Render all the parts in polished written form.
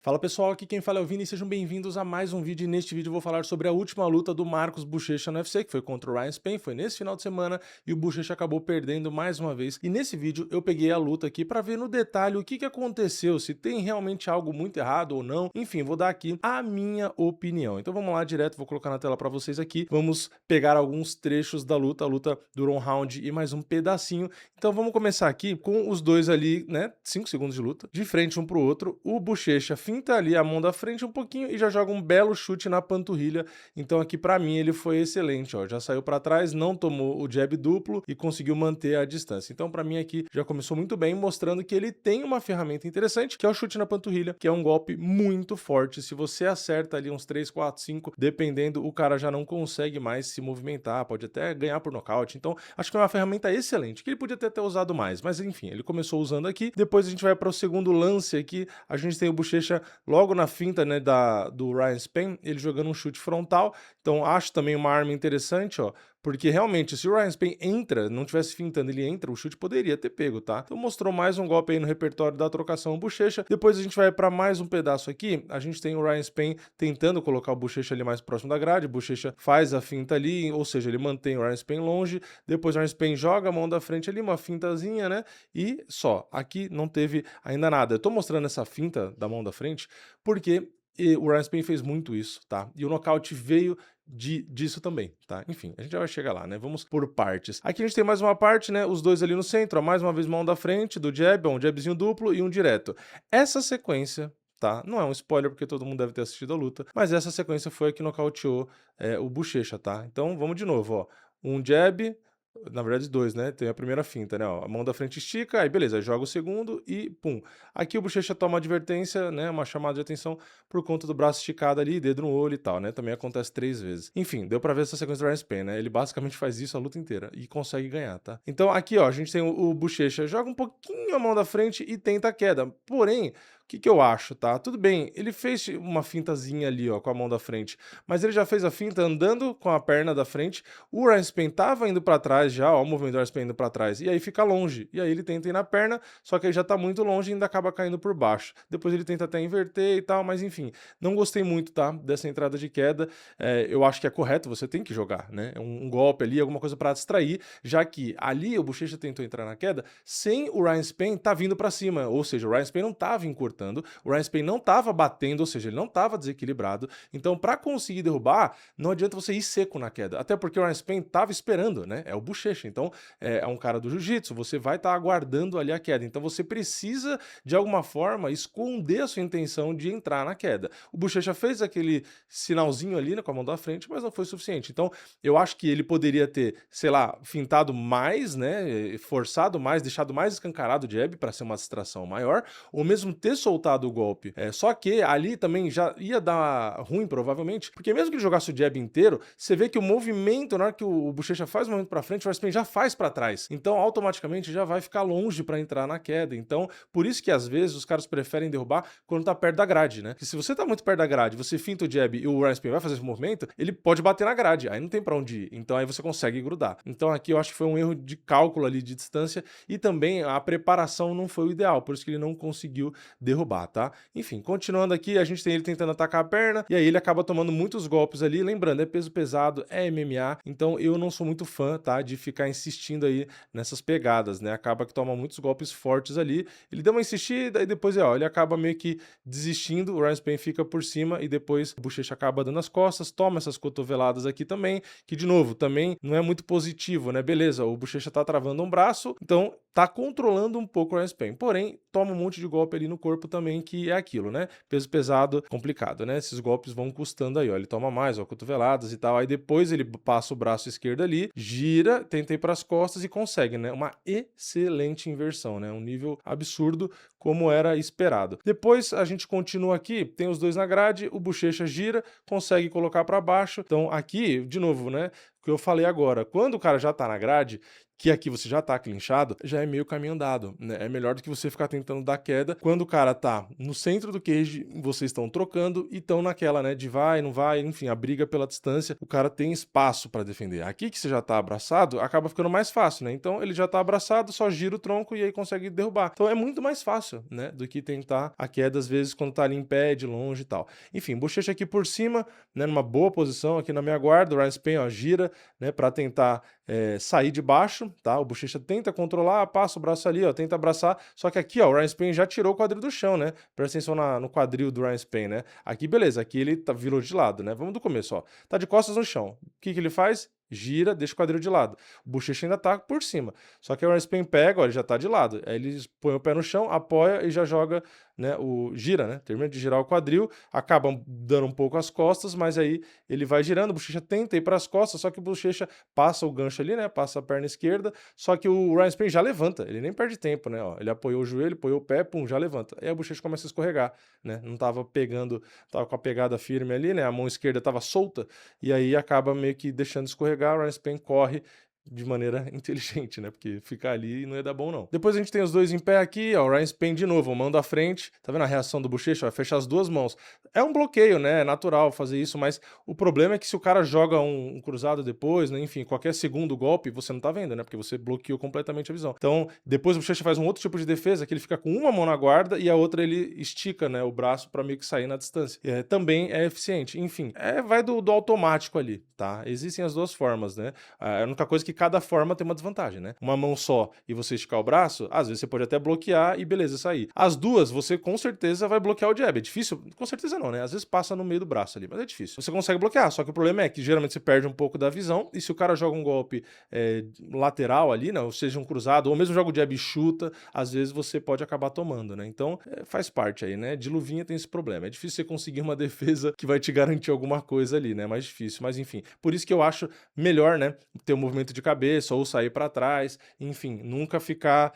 Fala pessoal, aqui quem fala é o Vini e sejam bem-vindos a mais um vídeo. E neste vídeo eu vou falar sobre a última luta do Marcos Buchecha no UFC, que foi contra o Ryan Spann, foi nesse final de semana e o Buchecha acabou perdendo mais uma vez. E nesse vídeo eu peguei a luta aqui para ver no detalhe o que aconteceu, se tem realmente algo muito errado ou não. Enfim, vou dar aqui a minha opinião. Então vamos lá direto, vou colocar na tela para vocês aqui. Vamos pegar alguns trechos da luta. A luta durou um round e mais um pedacinho. Então vamos começar aqui com os dois ali, né, 5 segundos de luta, de frente um pro outro. O Buchecha finta ali a mão da frente um pouquinho e já joga um belo chute na panturrilha. Então aqui pra mim ele foi excelente, ó. Já saiu pra trás, não tomou o jab duplo e conseguiu manter a distância. Então pra mim aqui já começou muito bem, mostrando que ele tem uma ferramenta interessante, que é o chute na panturrilha, que é um golpe muito forte. Se você acerta ali uns 3, 4, 5, dependendo, o cara já não consegue mais se movimentar, pode até ganhar por nocaute. Então acho que é uma ferramenta excelente, que ele podia ter usado mais, mas enfim, ele começou usando aqui. Depois a gente vai para o segundo lance aqui, a gente tem o Buchecha logo na finta, né, do Ryan Spann, ele jogando um chute frontal. Então acho também uma arma interessante, ó, porque realmente se o Ryan Spann entra, não tivesse fintando, ele entra, o chute poderia ter pego, tá? Então mostrou mais um golpe aí no repertório da trocação Buchecha. Depois a gente vai para mais um pedaço aqui, a gente tem o Ryan Spann tentando colocar o Buchecha ali mais próximo da grade, o Buchecha faz a finta ali, ou seja, ele mantém o Ryan Spann longe. Depois o Ryan Spann joga a mão da frente ali, uma fintazinha, né? E só, aqui não teve ainda nada. Eu tô mostrando essa finta da mão da frente porque o Ryan Spann fez muito isso, tá? E o nocaute veio disso também, tá? Enfim, a gente já vai chegar lá, né? Vamos por partes. Aqui a gente tem mais uma parte, né? Os dois ali no centro, ó, mais uma vez mão da frente, do jab, ó, um jabzinho duplo e um direto. Essa sequência, tá? Não é um spoiler porque todo mundo deve ter assistido a luta, mas essa sequência foi a que nocauteou o Buchecha, tá? Então vamos de novo, ó. Um jab, na verdade, dois, né? Tem a primeira finta, né? Ó, a mão da frente estica, aí beleza, joga o segundo e pum. Aqui o Bochecha toma advertência, né? Uma chamada de atenção por conta do braço esticado ali, dedo no olho e tal, né? Também acontece 3 vezes. Enfim, deu pra ver essa sequência do Ryan Spann, né? Ele basicamente faz isso a luta inteira e consegue ganhar, tá? Então aqui, ó, a gente tem o Bochecha, joga um pouquinho a mão da frente e tenta a queda. Porém, o que eu acho, tá? Tudo bem, ele fez uma fintazinha ali, ó, com a mão da frente, mas ele já fez a finta andando com a perna da frente. O Ryan Spann tava indo pra trás já, ó, o movimento do Ryan Spann indo pra trás, e aí fica longe. E aí ele tenta ir na perna, só que aí já tá muito longe e ainda acaba caindo por baixo. Depois ele tenta até inverter e tal, mas enfim, não gostei muito, tá? Dessa entrada de queda. Eu acho que é correto, você tem que jogar, né? Um golpe ali, alguma coisa pra distrair, já que ali o Bochecha tentou entrar na queda sem o Ryan Spann tá vindo pra cima, ou seja, o Ryan Spann não tava encurtando, o Ryan Spann não tava batendo, ou seja, ele não tava desequilibrado. Então, pra conseguir derrubar, não adianta você ir seco na queda, até porque o Ryan Spann tava esperando, né? É o Bochecha, então é um cara do jiu-jitsu, você vai estar aguardando ali a queda, então você precisa de alguma forma esconder a sua intenção de entrar na queda. O Bochecha fez aquele sinalzinho ali, né, com a mão da frente, mas não foi suficiente. Então eu acho que ele poderia ter, sei lá, fintado mais, né, forçado mais, deixado mais escancarado o jab para ser uma distração maior, ou mesmo ter soltado o golpe. Só que ali também já ia dar ruim provavelmente, porque mesmo que ele jogasse o jab inteiro, você vê que o movimento, na hora que o Bochecha faz o movimento para frente, o Ryan Spann já faz para trás. Então automaticamente já vai ficar longe para entrar na queda. Então, por isso que às vezes os caras preferem derrubar quando tá perto da grade, né? Porque se você tá muito perto da grade, você finta o jab e o Ryan Spann vai fazer esse movimento, ele pode bater na grade, aí não tem para onde ir. Então aí você consegue grudar. Então aqui eu acho que foi um erro de cálculo ali de distância e também a preparação não foi o ideal, por isso que ele não conseguiu derrubar, tá? Enfim, continuando aqui, a gente tem ele tentando atacar a perna e aí ele acaba tomando muitos golpes ali. Lembrando, é peso pesado, é MMA, então eu não sou muito fã, tá, de ficar insistindo aí nessas pegadas, né? Acaba que toma muitos golpes fortes ali. Ele deu uma insistida e depois, ó, ele acaba meio que desistindo, o Ryan Spann fica por cima e depois o Bochecha acaba dando as costas, toma essas cotoveladas aqui também, que de novo, também não é muito positivo, né? Beleza, o Bochecha tá travando um braço, então tá controlando um pouco o Ryan Spann, porém toma um monte de golpe ali no corpo também, que é aquilo, né? Peso pesado, complicado, né? Esses golpes vão custando aí, ó, ele toma mais, ó, cotoveladas e tal, aí depois ele passa o braço esquerdo ali, gira, tenta ir pras costas e consegue, né? Uma excelente inversão, né? Um nível absurdo, como era esperado. Depois a gente continua aqui, tem os dois na grade, o Bochecha gira, consegue colocar para baixo. Então aqui, de novo, né, o que eu falei agora, quando o cara já tá na grade, que aqui você já tá clinchado, já é meio caminho andado, né? É melhor do que você ficar tentando dar queda quando o cara tá no centro do cage, vocês estão trocando e estão naquela, né, de vai, não vai, enfim, a briga pela distância, o cara tem espaço para defender. Aqui que você já tá abraçado, acaba ficando mais fácil, né? Então ele já tá abraçado, só gira o tronco e aí consegue derrubar. Então é muito mais fácil, né, do que tentar a queda às vezes quando tá ali em pé, de longe e tal. Enfim, bochecha aqui por cima, né, numa boa posição aqui na minha guarda, o Ryan Spann, ó, gira, né, para tentar sair de baixo, tá? O bochecha tenta controlar, passa o braço ali, ó, tenta abraçar, só que aqui, ó, o Ryan Spann já tirou o quadril do chão, né? Presta atenção no quadril do Ryan Spann, né? Aqui, beleza, aqui ele virou de lado, né? Vamos do começo, ó. Tá de costas no chão. O que ele faz? Gira, deixa o quadril de lado. O bochecha ainda tá por cima. Só que o Ryan Spann pega, ó, ele já tá de lado. Aí ele põe o pé no chão, apoia e já joga, né, gira, né? Termina de girar o quadril, acaba dando um pouco as costas, mas aí ele vai girando, o bochecha tenta ir para as costas, só que o bochecha passa o gancho ali, né? Passa a perna esquerda, só que o Ryan Spann já levanta, ele nem perde tempo, né? Ó, ele apoiou o joelho, apoiou o pé, pum, já levanta. Aí a bochecha começa a escorregar, né? Não tava pegando, tava com a pegada firme ali, né? A mão esquerda tava solta, e aí acaba meio que deixando escorregar, o Ryan Spann corre de maneira inteligente, né? Porque ficar ali não ia dar bom, não. Depois a gente tem os dois em pé aqui, ó, o Ryan Spann de novo, mão da frente, tá vendo a reação do bochecha? Vai fechar as duas mãos. É um bloqueio, né? É natural fazer isso, mas o problema é que se o cara joga um cruzado depois, né? Enfim, qualquer segundo golpe, você não tá vendo, né? Porque você bloqueou completamente a visão. Então, depois o bochecha faz um outro tipo de defesa, que ele fica com uma mão na guarda e a outra ele estica, né? O braço pra meio que sair na distância. Também é eficiente. Enfim, vai do automático ali, tá? Existem as duas formas, né? A única coisa que cada forma tem uma desvantagem, né? Uma mão só e você esticar o braço, às vezes você pode até bloquear e beleza, sair. As duas, você com certeza vai bloquear o jab. É difícil? Com certeza não, né? Às vezes passa no meio do braço ali, mas é difícil. Você consegue bloquear, só que o problema é que geralmente você perde um pouco da visão e se o cara joga um golpe lateral ali, né? Ou seja, um cruzado, ou mesmo joga o jab e chuta, às vezes você pode acabar tomando, né? Então, faz parte aí, né? De luvinha tem esse problema. É difícil você conseguir uma defesa que vai te garantir alguma coisa ali, né? Mais difícil, mas enfim. Por isso que eu acho melhor, né? Ter um movimento de cabeça ou sair para trás, enfim, nunca ficar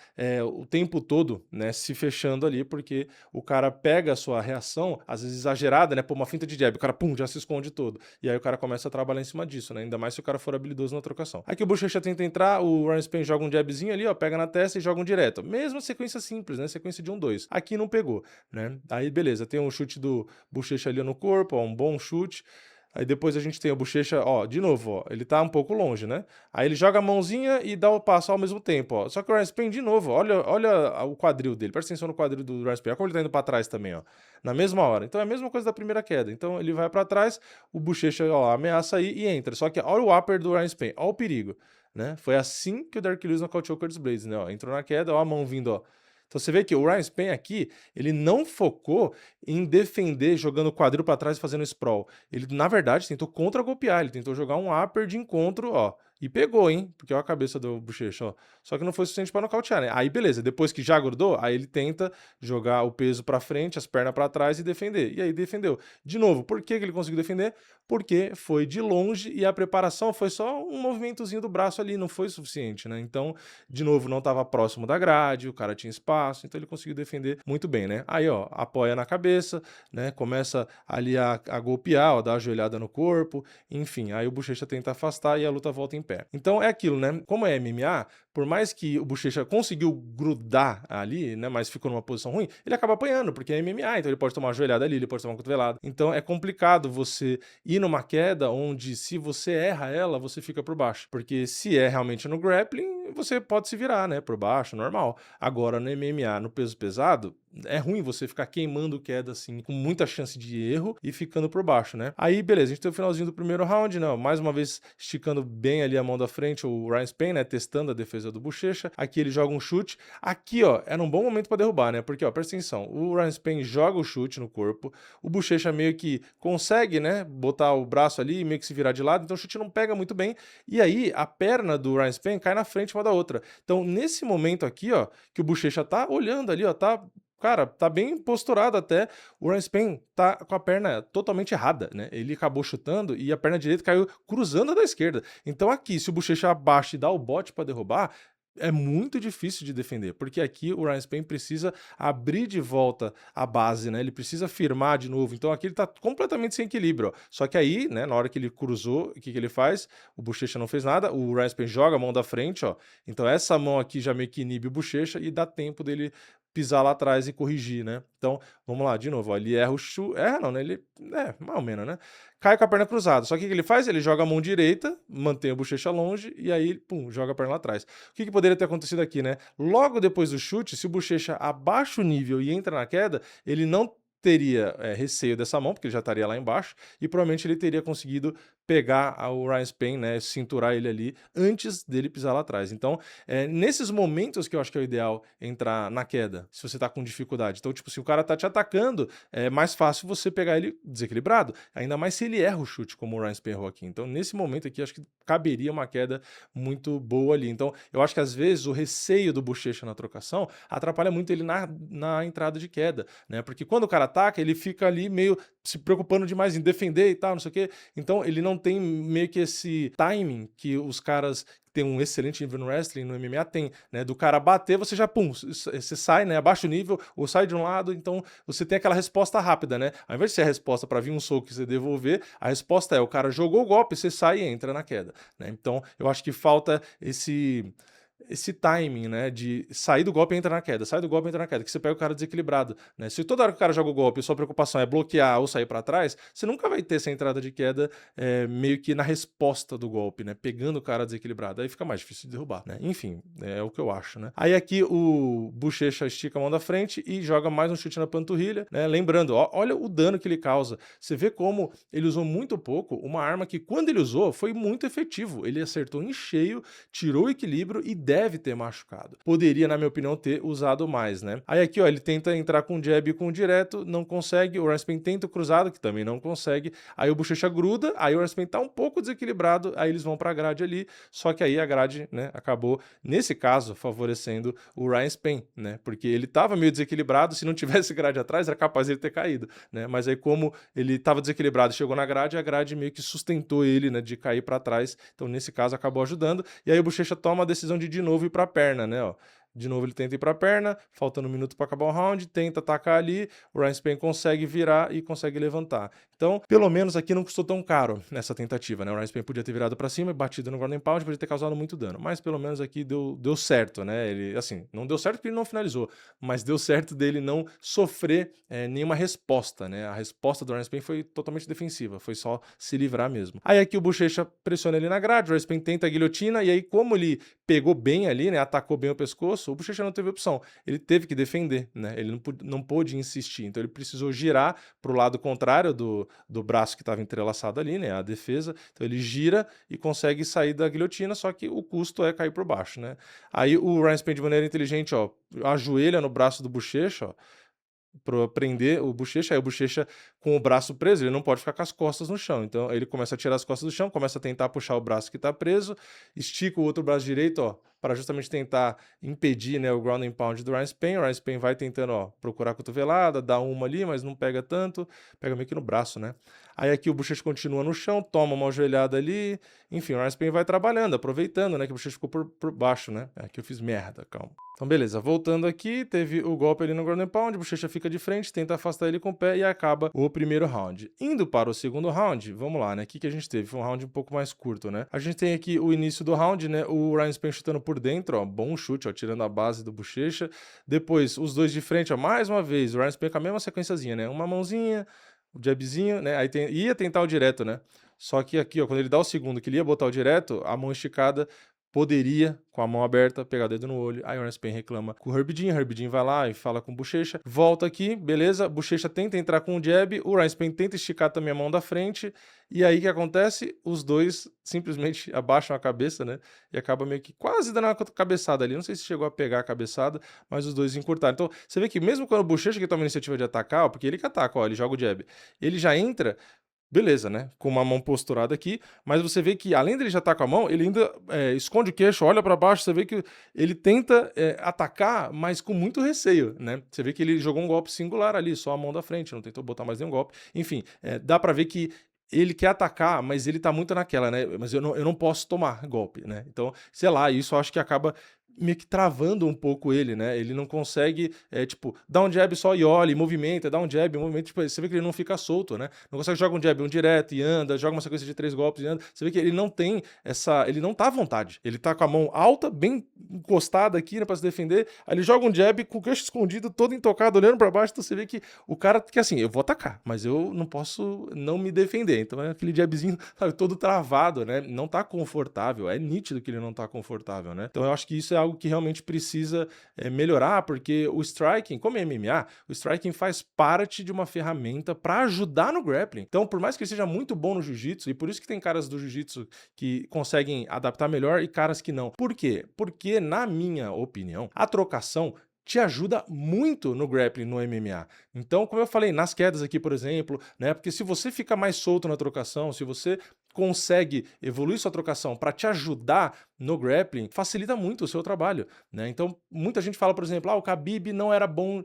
o tempo todo, né, se fechando ali, porque o cara pega a sua reação, às vezes exagerada, né, por uma finta de jab, o cara, pum, já se esconde todo, e aí o cara começa a trabalhar em cima disso, né, ainda mais se o cara for habilidoso na trocação. Aqui o bochecha tenta entrar, o Ryan Spann joga um jabzinho ali, ó, pega na testa e joga um direto, mesma sequência simples, né, sequência de 1-2, aqui não pegou, né, aí beleza, tem um chute do bochecha ali no corpo, ó, um bom chute. Aí depois a gente tem o bochecha, ó, de novo, ó, ele tá um pouco longe, né? Aí ele joga a mãozinha e dá o passo ao mesmo tempo, ó. Só que o Ryan Spann, de novo, olha o quadril dele, presta atenção no quadril do Ryan Spann, olha como ele tá indo pra trás também, ó, na mesma hora. Então é a mesma coisa da primeira queda. Então ele vai pra trás, o bochecha, ó, ameaça aí e entra. Só que olha o upper do Ryan Spann, ó o perigo, né? Foi assim que o Derrick Lewis nocauteou o Curtis Blaydes, né? Ó, entrou na queda, ó a mão vindo, ó. Então você vê que o Ryan Spann aqui, ele não focou em defender jogando o quadril para trás e fazendo sprawl. Ele, na verdade, tentou contra-golpear, ele tentou jogar um upper de encontro, ó. E pegou, hein? Porque ó a cabeça do bochecha, ó. Só que não foi suficiente para nocautear, né? Aí beleza, depois que já grudou, aí ele tenta jogar o peso para frente, as pernas para trás e defender. E aí defendeu. De novo, por que ele conseguiu defender? Porque foi de longe e a preparação foi só um movimentozinho do braço ali, não foi suficiente, né? Então, de novo, não estava próximo da grade, o cara tinha espaço, então ele conseguiu defender muito bem, né? Aí, ó, apoia na cabeça, né? Começa ali a golpear, ó, dar uma ajoelhada no corpo, enfim, aí o bochecha tenta afastar e a luta volta em pé. Então é aquilo, né? Como é MMA, por mais que o bochecha conseguiu grudar ali, né? Mas ficou numa posição ruim, ele acaba apanhando, porque é MMA, então ele pode tomar uma ajoelhada ali, ele pode tomar uma cotovelada. Então é complicado você ir numa queda onde se você erra ela, você fica por baixo. Porque se é realmente no grappling, você pode se virar, né? Por baixo, normal. Agora no MMA, no peso pesado, é ruim você ficar queimando queda assim, com muita chance de erro e ficando por baixo, né? Aí, beleza, a gente tem o finalzinho do primeiro round, né? Mais uma vez esticando bem ali a mão da frente, o Ryan Spann, né? Testando a defesa do bochecha. Aqui ele joga um chute. Aqui, ó, era um bom momento para derrubar, né? Porque, ó, presta atenção, o Ryan Spann joga o chute no corpo, o bochecha meio que consegue, né? Botar o braço ali e meio que se virar de lado, então o chute não pega muito bem. E aí, a perna do Ryan Spann cai na frente uma da outra. Então, nesse momento aqui, ó, que o bochecha tá olhando ali, ó, tá... Cara, tá bem posturado até. O Ryan Spann tá com a perna totalmente errada, né? Ele acabou chutando e a perna direita caiu cruzando a da esquerda. Então aqui, se o bochecha abaixa e dá o bote pra derrubar, é muito difícil de defender, porque aqui o Ryan Spann precisa abrir de volta a base, né? Ele precisa firmar de novo. Então aqui ele tá completamente sem equilíbrio, ó. Só que aí, né, na hora que ele cruzou, o que que ele faz? O Bochecha não fez nada, o Ryan Spann joga a mão da frente, ó. Então essa mão aqui já meio que inibe o Bochecha e dá tempo dele pisar lá atrás e corrigir, né? Então, vamos lá, de novo, ó, ele erra o chute, erra não, né? Ele, mais ou menos, né? Cai com a perna cruzada. Só que o que ele faz? Ele joga a mão direita, mantém a bochecha longe e aí, pum, joga a perna lá atrás. O que poderia ter acontecido aqui, né? Logo depois do chute, se o Bochecha abaixa o nível e entra na queda, ele não teria receio dessa mão, porque ele já estaria lá embaixo, e provavelmente ele teria conseguido pegar o Ryan Spann, né, cinturar ele ali antes dele pisar lá atrás. Então, nesses momentos que eu acho que é o ideal entrar na queda, se você tá com dificuldade. Então, tipo, se o cara tá te atacando, é mais fácil você pegar ele desequilibrado, ainda mais se ele erra o chute, como o Ryan Spann errou aqui. Então, nesse momento aqui, acho que caberia uma queda muito boa ali. Então, eu acho que às vezes o receio do Bochecha na trocação atrapalha muito ele na entrada de queda, né? Porque quando o cara ataca, ele fica ali meio se preocupando demais em defender e tal, não sei o quê. Então, ele não tem meio que esse timing que os caras tem um excelente nível no wrestling, no MMA tem, né, do cara bater, você já, pum, você sai, né, abaixa o nível, ou sai de um lado, então você tem aquela resposta rápida, né, ao invés de ser a resposta para vir um soco e você devolver, a resposta é, o cara jogou o golpe, você sai e entra na queda, né, então eu acho que falta esse timing, né, de sair do golpe e entrar na queda, sair do golpe e entrar na queda, que você pega o cara desequilibrado, né? Se toda hora que o cara joga o golpe, sua preocupação é bloquear ou sair para trás, você nunca vai ter essa entrada de queda meio que na resposta do golpe, né? Pegando o cara desequilibrado, aí fica mais difícil de derrubar, né? Enfim, é o que eu acho, né? Aí aqui o Bochecha estica a mão da frente e joga mais um chute na panturrilha, né? Lembrando, ó, olha o dano que ele causa. Você vê como ele usou muito pouco uma arma que quando ele usou foi muito efetivo. Ele acertou em cheio, tirou o equilíbrio e deve ter machucado. Poderia, na minha opinião, ter usado mais, né? Aí aqui, ó, ele tenta entrar com jab e com direto, não consegue. O Ryan Spann tenta o cruzado, que também não consegue. Aí o Bochecha gruda, aí o Ryan Spann tá um pouco desequilibrado, aí eles vão pra grade ali, só que aí a grade, né, acabou, nesse caso, favorecendo o Ryan Spann, né? Porque ele tava meio desequilibrado, se não tivesse grade atrás, era capaz de ele ter caído, né? Mas aí como ele tava desequilibrado e chegou na grade, a grade meio que sustentou ele, né, de cair pra trás. Então, nesse caso, acabou ajudando. E aí o Bochecha toma a decisão de novo ir pra perna, né, ó. De novo ele tenta ir pra perna, faltando um minuto para acabar o round, tenta atacar ali, o Ryan Spann consegue virar e consegue levantar. Então, pelo menos aqui não custou tão caro nessa tentativa, né? O Ryan Spann podia ter virado para cima e batido no Ground and Pound, podia ter causado muito dano, mas pelo menos aqui deu certo, né? Ele, assim, não deu certo porque ele não finalizou, mas deu certo dele não sofrer nenhuma resposta, né? A resposta do Ryan Spann foi totalmente defensiva, foi só se livrar mesmo. Aí aqui o Bochecha pressiona ele na grade, o Ryan Spann tenta a guilhotina, e aí como ele pegou bem ali, né? Atacou bem o pescoço, o Bochecha não teve opção, ele teve que defender, né? Ele não pôde insistir, então ele precisou girar para o lado contrário do braço que estava entrelaçado ali, né? A defesa, então ele gira e consegue sair da guilhotina, só que o custo é cair por baixo, né? Aí o Ryan Spann de maneira inteligente, ó, ajoelha no braço do Bochecha, ó, para prender o Bochecha, aí o Bochecha com o braço preso, ele não pode ficar com as costas no chão, então ele começa a tirar as costas do chão, começa a tentar puxar o braço que está preso, estica o outro braço direito, ó, para justamente tentar impedir, né, o ground and pound do Ryan Spann. O Ryan Spann vai tentando, ó, procurar a cotovelada, dá uma ali, mas não pega tanto, pega meio que no braço, né? Aí aqui o Bochecha continua no chão, toma uma joelhada ali, enfim, o Ryan Spann vai trabalhando, aproveitando, né, que o Bochecha ficou por baixo, né? Aqui eu fiz merda, calma. Então, beleza, voltando aqui, teve o golpe ali no ground and pound, o Bochecha fica de frente, tenta afastar ele com o pé e acaba o primeiro round. Indo para o segundo round, vamos lá, né? O que a gente teve? Foi um round um pouco mais curto, né? A gente tem aqui o início do round, né? O Ryan Spann chutando por dentro, ó, bom chute, ó, tirando a base do Bochecha. Depois, os dois de frente, ó, mais uma vez, o Ryan Spann com a mesma sequenciazinha, né? Uma mãozinha, o jabzinho, né? Aí ia tentar o direto, né? Só que aqui, ó, quando ele dá o segundo, que ele ia botar o direto, a mão esticada poderia, com a mão aberta, pegar o dedo no olho. Aí o Ryan Spann reclama com o Herb Dean vai lá e fala com o Bochecha. Volta aqui, beleza, Bochecha tenta entrar com o jab, o Ryan Spann tenta esticar também a mão da frente, e aí o que acontece? Os dois simplesmente abaixam a cabeça, né, e acaba meio que quase dando uma cabeçada ali, não sei se chegou a pegar a cabeçada, mas os dois encurtaram. Então, você vê que mesmo quando o Bochecha que toma a iniciativa de atacar, ó, porque ele que ataca, ó, ele joga o jab, ele já entra, beleza, né? Com uma mão posturada aqui, mas você vê que além dele já estar com a mão, ele ainda esconde o queixo, olha para baixo, você vê que ele tenta atacar, mas com muito receio, né? Você vê que ele jogou um golpe singular ali, só a mão da frente, não tentou botar mais nenhum golpe. Enfim, dá para ver que ele quer atacar, mas ele tá muito naquela, né? Mas eu não posso tomar golpe, né? Então, sei lá, isso eu acho que acaba meio que travando um pouco ele, né? Ele não consegue, tipo, dar um jab só e olha, e movimenta, dá um jab, movimenta, tipo, você vê que ele não fica solto, né? Não consegue jogar um jab um direto e anda, joga uma sequência de 3 golpes e anda. Você vê que ele não tem ele não tá à vontade. Ele tá com a mão alta, bem encostada aqui, né, pra se defender. Aí ele joga um jab com o queixo escondido, todo intocado, olhando pra baixo. Então você vê que o cara, que assim, eu vou atacar, mas eu não posso não me defender. Então é aquele jabzinho, sabe, todo travado, né? Não tá confortável. É nítido que ele não tá confortável, né? Então eu acho que isso é algo que realmente precisa melhorar, porque o striking, como é MMA, o striking faz parte de uma ferramenta para ajudar no grappling. Então, por mais que ele seja muito bom no jiu-jitsu, e por isso que tem caras do jiu-jitsu que conseguem adaptar melhor e caras que não. Por quê? Porque, na minha opinião, a trocação te ajuda muito no grappling, no MMA. Então, como eu falei, nas quedas aqui, por exemplo, né? Porque se você fica mais solto na trocação, se você consegue evoluir sua trocação para te ajudar no grappling, facilita muito o seu trabalho, né? Então, muita gente fala, por exemplo, o Khabib não era bom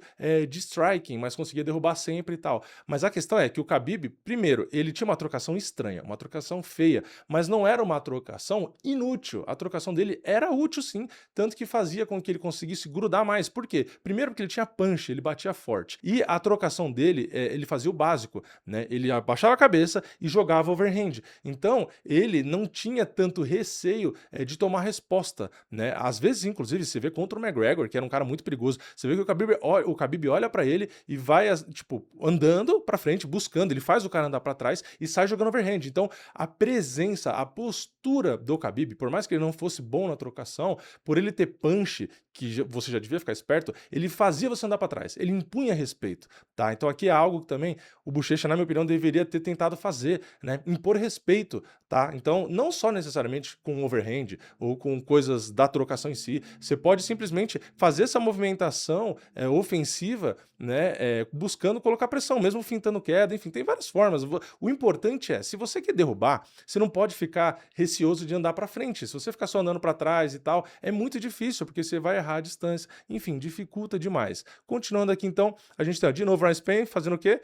de striking, mas conseguia derrubar sempre e tal. Mas a questão é que o Khabib, primeiro, ele tinha uma trocação estranha, uma trocação feia, mas não era uma trocação inútil. A trocação dele era útil sim, tanto que fazia com que ele conseguisse grudar mais. Por quê? Primeiro porque ele tinha punch, ele batia forte. E a trocação dele, ele fazia o básico, né? Ele abaixava a cabeça e jogava overhand. Então, ele não tinha tanto receio de tomar resposta, né? Às vezes, inclusive, você vê contra o McGregor, que era um cara muito perigoso, você vê que o Khabib olha pra ele e vai, tipo, andando pra frente, buscando, ele faz o cara andar pra trás e sai jogando overhand. Então, a presença, a postura do Khabib, por mais que ele não fosse bom na trocação, por ele ter punch, que você já devia ficar esperto, ele fazia você andar pra trás, ele impunha respeito, tá? Então aqui é algo que também o Bochecha, na minha opinião, deveria ter tentado fazer, né? Impor respeito, tá? Então, não só necessariamente com overhand ou com coisas da trocação em si, você pode simplesmente fazer essa movimentação ofensiva, né? Buscando colocar pressão, mesmo fintando queda, enfim, tem várias formas. O importante é, se você quer derrubar, você não pode ficar receoso de andar pra frente. Se você ficar só andando pra trás e tal, é muito difícil, porque você vai errar a distância, enfim, dificulta demais. Continuando aqui, então, a gente tem de novo o Ryan Spann fazendo o quê?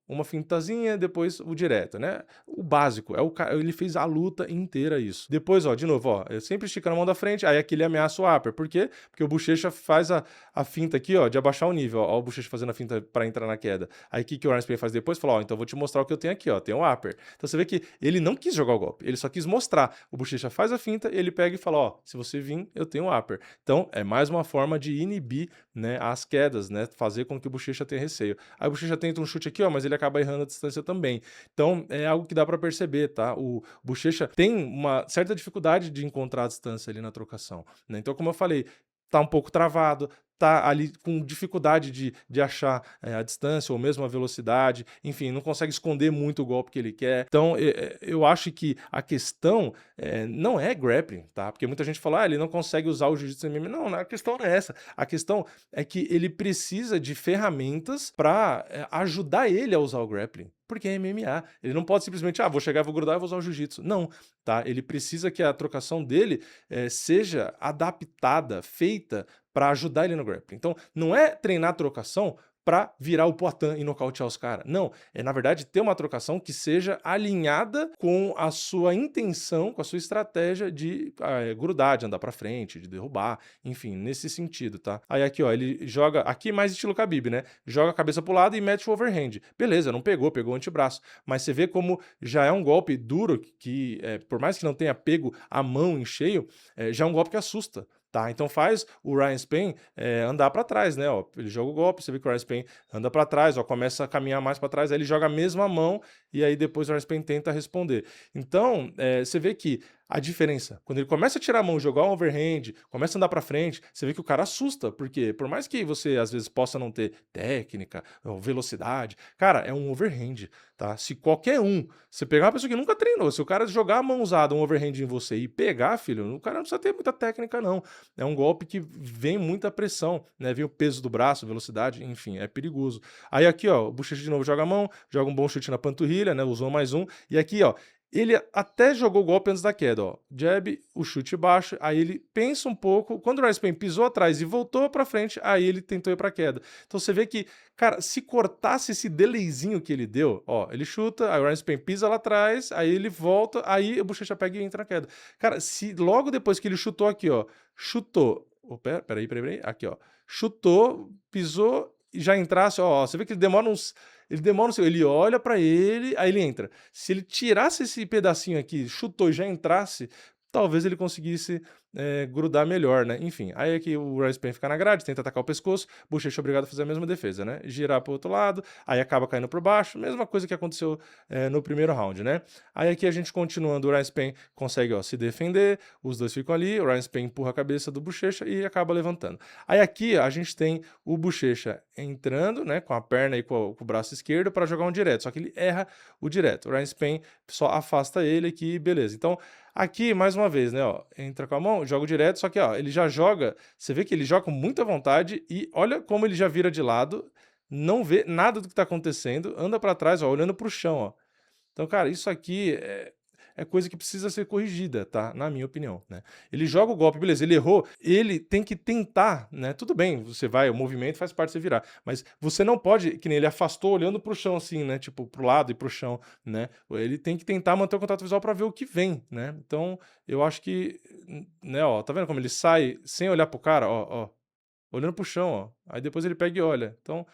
Uma fintazinha, depois o direto, né? O básico, ele fez a luta inteira isso. Depois, de novo, eu sempre esticando a mão da frente, aí aqui ele ameaça o upper. Por quê? Porque o Bochecha faz a finta aqui, de abaixar o nível, ó o Bochecha fazendo a finta para entrar na queda. Aí o que o Ryan Spann faz depois? Fala, então eu vou te mostrar o que eu tenho aqui, tem um upper. Então você vê que ele não quis jogar o golpe, ele só quis mostrar. O Bochecha faz a finta, ele pega e fala, se você vir, eu tenho um upper. Então, é mais uma forma de inibir, né, as quedas, né, fazer com que o Bochecha tenha receio. Aí o Bochecha tenta um chute aqui, mas ele acaba errando a distância também. Então, é algo que dá para perceber, tá? O Bochecha tem uma certa dificuldade de encontrar a distância ali na trocação, né? Então, como eu falei, tá um pouco travado, tá ali com dificuldade de achar a distância ou mesmo a velocidade, enfim, não consegue esconder muito o golpe que ele quer. Então, eu acho que a questão não é grappling, tá? Porque muita gente fala, ele não consegue usar o jiu-jitsu MMA. Não, a questão não é essa. A questão é que ele precisa de ferramentas para ajudar ele a usar o grappling. Porque é MMA. Ele não pode simplesmente, vou chegar, vou grudar e vou usar o jiu-jitsu. Não, tá? Ele precisa que a trocação dele seja adaptada, feita para ajudar ele no grappling. Então, não é treinar trocação para virar o Poatan e nocautear os caras. Não, na verdade, ter uma trocação que seja alinhada com a sua intenção, com a sua estratégia de grudar, de andar para frente, de derrubar, enfim, nesse sentido, tá? Aí aqui, ele joga, aqui mais estilo Khabib, né? Joga a cabeça pro lado e mete o overhand. Beleza, não pegou o antebraço, mas você vê como já é um golpe duro que, por mais que não tenha pego a mão em cheio, já é um golpe que assusta. Tá, então faz o Ryan Spann andar para trás, né? Ele joga o golpe, você vê que o Ryan Spann anda para trás, começa a caminhar mais para trás, aí ele joga a mesma mão e aí depois o Ryan Spann tenta responder. Então, você vê que a diferença, quando ele começa a tirar a mão, jogar um overhand, começa a andar para frente, você vê que o cara assusta, porque por mais que você às vezes possa não ter técnica ou velocidade, cara, é um overhand, tá? Se qualquer você pegar uma pessoa que nunca treinou, se o cara jogar a mão usada, um overhand em você e pegar, filho, o cara não precisa ter muita técnica, não. É um golpe que vem muita pressão, né? Vem o peso do braço, velocidade, enfim, é perigoso. Aí aqui, o Bochecha de novo joga a mão, joga um bom chute na panturrilha, né? Usou mais um. E aqui, Ele até jogou o golpe antes da queda, ó. Jab, o chute baixo, aí ele pensa um pouco. Quando o Rice Pen pisou atrás e voltou pra frente, aí ele tentou ir pra queda. Então você vê que, cara, se cortasse esse delayzinho que ele deu, ó, ele chuta, aí o Rice Pen pisa lá atrás, aí ele volta, aí o Bochecha pega e entra na queda. Cara, se logo depois que ele chutou aqui, ó, chutou. Oh, peraí, aqui, ó. Chutou, pisou e já entrasse, ó, você vê que ele demora uns. Ele demora um segundo, ele olha pra ele, aí ele entra. Se ele tirasse esse pedacinho aqui, chutou e já entrasse, talvez ele conseguisse grudar melhor, né? Enfim, aí aqui o Rice Pen fica na grade, tenta atacar o pescoço, Bochecha é obrigado a fazer a mesma defesa, né? Girar pro outro lado, aí acaba caindo por baixo, mesma coisa que aconteceu no primeiro round, né? Aí aqui a gente continuando, o Rice Pen consegue, ó, se defender, os dois ficam ali, o Rice Pen empurra a cabeça do Bochecha e acaba levantando. Aí aqui a gente tem o Bochecha entrando, né, com a perna e com o braço esquerdo para jogar um direto, só que ele erra o direto. O Rice Pen só afasta ele aqui, beleza. Então, aqui, mais uma vez, né, ó, entra com a mão, joga direto, só que, ó, ele já joga, você vê que ele joga com muita vontade e olha como ele já vira de lado, não vê nada do que tá acontecendo, anda para trás, ó, olhando pro chão, ó. Então, cara, isso aqui é coisa que precisa ser corrigida, tá? Na minha opinião, né? Ele joga o golpe, beleza, ele errou, ele tem que tentar, né? Tudo bem, você vai, o movimento faz parte de você virar, mas você não pode, que nem ele afastou olhando pro chão assim, né? Tipo, pro lado e pro chão, né? Ele tem que tentar manter o contato visual para ver o que vem, né? Então, eu acho que, né, ó, tá vendo como ele sai sem olhar pro cara, ó, olhando pro chão, ó. Aí depois ele pega e olha. Então,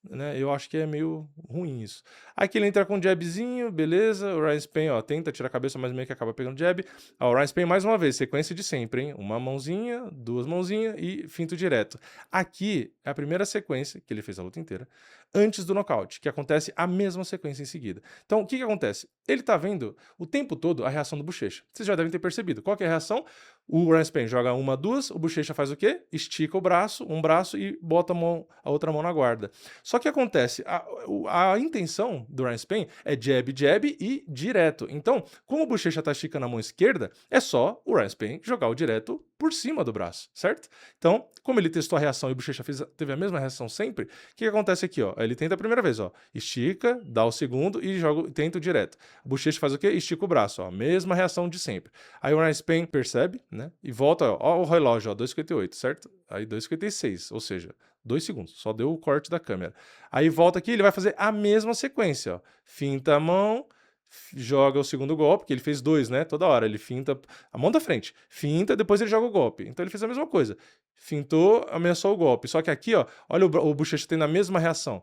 né, eu acho que é meio ruim isso. Aqui ele entra com um jabzinho, beleza. O Rice Pen, ó, tenta tirar a cabeça, mas meio que acaba pegando jab. Ó, o Rice Pen, mais uma vez, sequência de sempre, hein? Uma mãozinha, duas mãozinhas e finto direto. Aqui é a primeira sequência, que ele fez a luta inteira, antes do nocaute, que acontece a mesma sequência em seguida. Então, o que acontece? Ele tá vendo o tempo todo a reação do Bochecha. Vocês já devem ter percebido. Qual que é a reação? O Rice Pen joga uma, duas, o Bochecha faz o quê? Estica o braço, um braço e bota a outra mão na guarda. Só que acontece, a intenção do Rice Pen é jab, jab e direto. Então, como o Bochecha tá esticando a mão esquerda, é só o Rice Pen jogar o direto por cima do braço, certo? Então, como ele testou a reação e o Bochecha teve a mesma reação sempre, o que acontece aqui, ó? Ele tenta a primeira vez, ó, estica, dá o segundo e tenta o direto. O Bochecha faz o quê? Estica o braço, ó, mesma reação de sempre. Aí o Rice Pen percebe, né? E volta, ó o relógio, ó, 2,58, certo? Aí 2,56, ou seja, 2 segundos, só deu o corte da câmera. Aí volta aqui, ele vai fazer a mesma sequência, ó. Finta a mão, joga o segundo golpe, que ele fez dois, né? Toda hora, ele finta a mão da frente, finta, depois ele joga o golpe. Então ele fez a mesma coisa. Fintou, ameaçou o golpe. Só que aqui, ó, olha o Bochecha tendo a mesma reação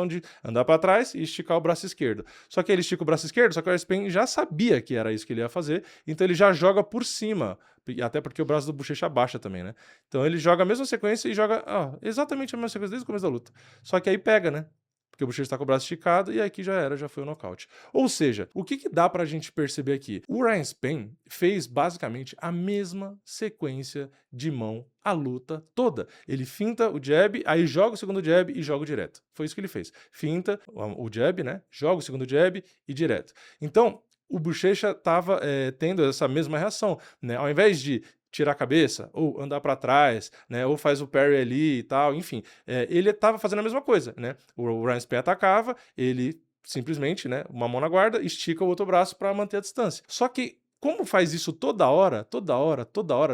de andar para trás e esticar o braço esquerdo. Só que ele estica o braço esquerdo, só que o Rice Pen já sabia que era isso que ele ia fazer, então ele já joga por cima, até porque o braço do Bochecha baixa também, né? Então ele joga a mesma sequência e joga exatamente a mesma sequência desde o começo da luta. Só que aí pega, né? Porque o Bochecha está com o braço esticado e aqui já era, já foi o nocaute. Ou seja, o que dá pra gente perceber aqui? O Rice Pen fez basicamente a mesma sequência de mão a luta toda. Ele finta o jab, aí joga o segundo jab e joga direto. Foi isso que ele fez. Finta o jab, né? Joga o segundo jab e direto. Então, o Bochecha estava tendo essa mesma reação, né? Ao invés de tirar a cabeça, ou andar para trás, né, ou faz o parry ali e tal, enfim, ele estava fazendo a mesma coisa, né? O Rice Pen atacava, ele simplesmente, né, uma mão na guarda, estica o outro braço para manter a distância. Só que como faz isso toda hora,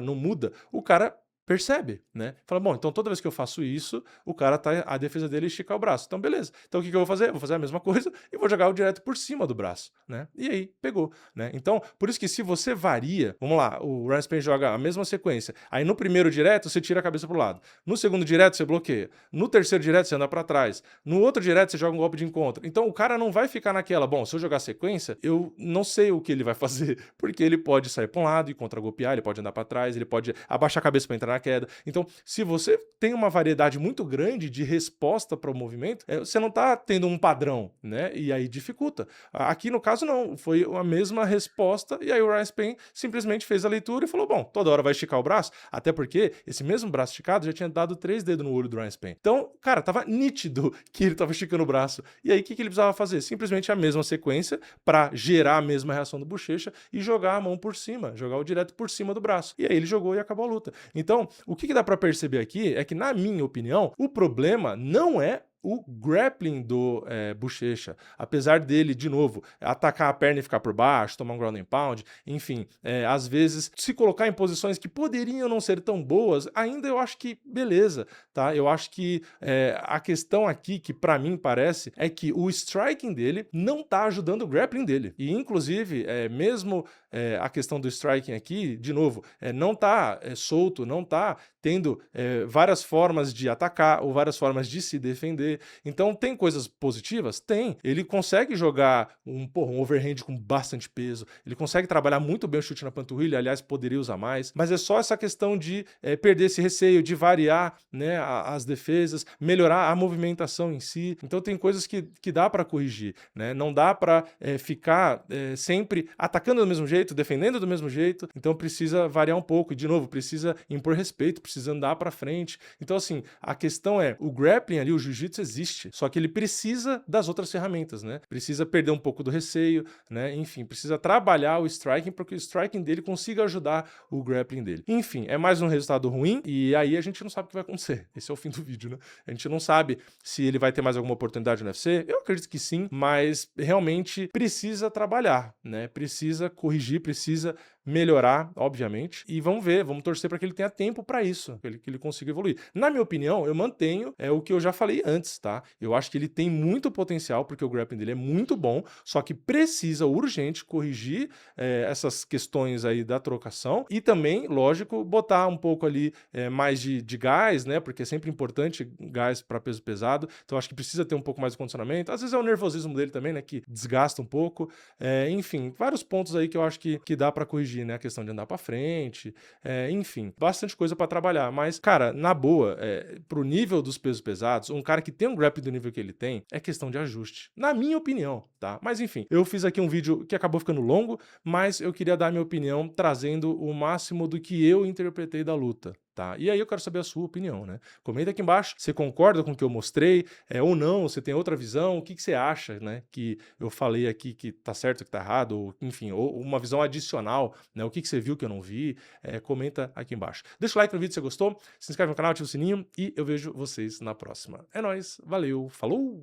não muda, o cara percebe, né? Fala, bom, então toda vez que eu faço isso, o cara tá, a defesa dele é esticar o braço. Então, beleza. Então, o que eu vou fazer? Eu vou fazer a mesma coisa e vou jogar o direto por cima do braço, né? E aí, pegou, né? Então, por isso que se você varia, vamos lá, o Rice Pen joga a mesma sequência, aí no primeiro direto você tira a cabeça pro lado, no segundo direto você bloqueia, no terceiro direto você anda para trás, no outro direto você joga um golpe de encontro. Então, o cara não vai ficar naquela, bom, se eu jogar sequência, eu não sei o que ele vai fazer, porque ele pode sair para um lado e contra-golpear, ele pode andar para trás, ele pode abaixar a cabeça para entrar na queda. Então, se você tem uma variedade muito grande de resposta para o movimento, você não está tendo um padrão, né? E aí dificulta. Aqui, no caso, não. Foi a mesma resposta e aí o Rice Pen simplesmente fez a leitura e falou, bom, toda hora vai esticar o braço, até porque esse mesmo braço esticado já tinha dado 3 dedos no olho do Rice Pen. Então, cara, tava nítido que ele tava esticando o braço. E aí, o que ele precisava fazer? Simplesmente a mesma sequência para gerar a mesma reação do Bochecha e jogar a mão por cima, jogar o direto por cima do braço. E aí ele jogou e acabou a luta. Então, o que dá para perceber aqui é que, na minha opinião, o problema não é o grappling do Bochecha, apesar dele, de novo, atacar a perna e ficar por baixo, tomar um ground and pound, enfim, às vezes se colocar em posições que poderiam não ser tão boas, ainda eu acho que beleza, tá? Eu acho que a questão aqui, que pra mim parece, é que o striking dele não tá ajudando o grappling dele. E inclusive, mesmo a questão do striking aqui, de novo, não tá solto, não tá tendo várias formas de atacar ou várias formas de se defender. Então tem coisas positivas? Tem. Ele consegue jogar um overhand com bastante peso, ele consegue trabalhar muito bem o chute na panturrilha, aliás, poderia usar mais, mas é só essa questão de perder esse receio, de variar, né, as defesas, melhorar a movimentação em si. Então tem coisas que dá para corrigir, né? Não dá para ficar sempre atacando do mesmo jeito, defendendo do mesmo jeito, então precisa variar um pouco, e de novo, precisa impor respeito, precisa andar para frente. Então assim, a questão é, o grappling ali, o jiu-jitsu existe, só que ele precisa das outras ferramentas, né? Precisa perder um pouco do receio, né? Enfim, precisa trabalhar o striking para que o striking dele consiga ajudar o grappling dele. Enfim, é mais um resultado ruim e aí a gente não sabe o que vai acontecer. Esse é o fim do vídeo, né? A gente não sabe se ele vai ter mais alguma oportunidade no UFC. Eu acredito que sim, mas realmente precisa trabalhar, né? Precisa corrigir, precisa melhorar, obviamente, e vamos ver, vamos torcer para que ele tenha tempo para isso, que ele consiga evoluir. Na minha opinião, eu mantenho o que eu já falei antes, tá? Eu acho que ele tem muito potencial, porque o grappling dele é muito bom, só que precisa urgente corrigir essas questões aí da trocação e também, lógico, botar um pouco ali mais de gás, né? Porque é sempre importante gás para peso pesado, então acho que precisa ter um pouco mais de condicionamento. Às vezes é o nervosismo dele também, né? Que desgasta um pouco. Enfim, vários pontos aí que eu acho que dá para corrigir, né? A questão de andar para frente, enfim, bastante coisa para trabalhar. Mas, cara, na boa, pro nível dos pesos pesados, um cara que tem um grappling do nível que ele tem, é questão de ajuste. Na minha opinião, tá? Mas enfim, eu fiz aqui um vídeo que acabou ficando longo, mas eu queria dar minha opinião trazendo o máximo do que eu interpretei da luta. Tá? E aí eu quero saber a sua opinião, né? Comenta aqui embaixo, você concorda com o que eu mostrei, ou não, você tem outra visão, o que você acha, né? Que eu falei aqui que tá certo, que tá errado, ou enfim, ou uma visão adicional, né? O que você viu que eu não vi, comenta aqui embaixo. Deixa o like no vídeo se você gostou, se inscreve no canal, ativa o sininho e eu vejo vocês na próxima. É nóis, valeu, falou!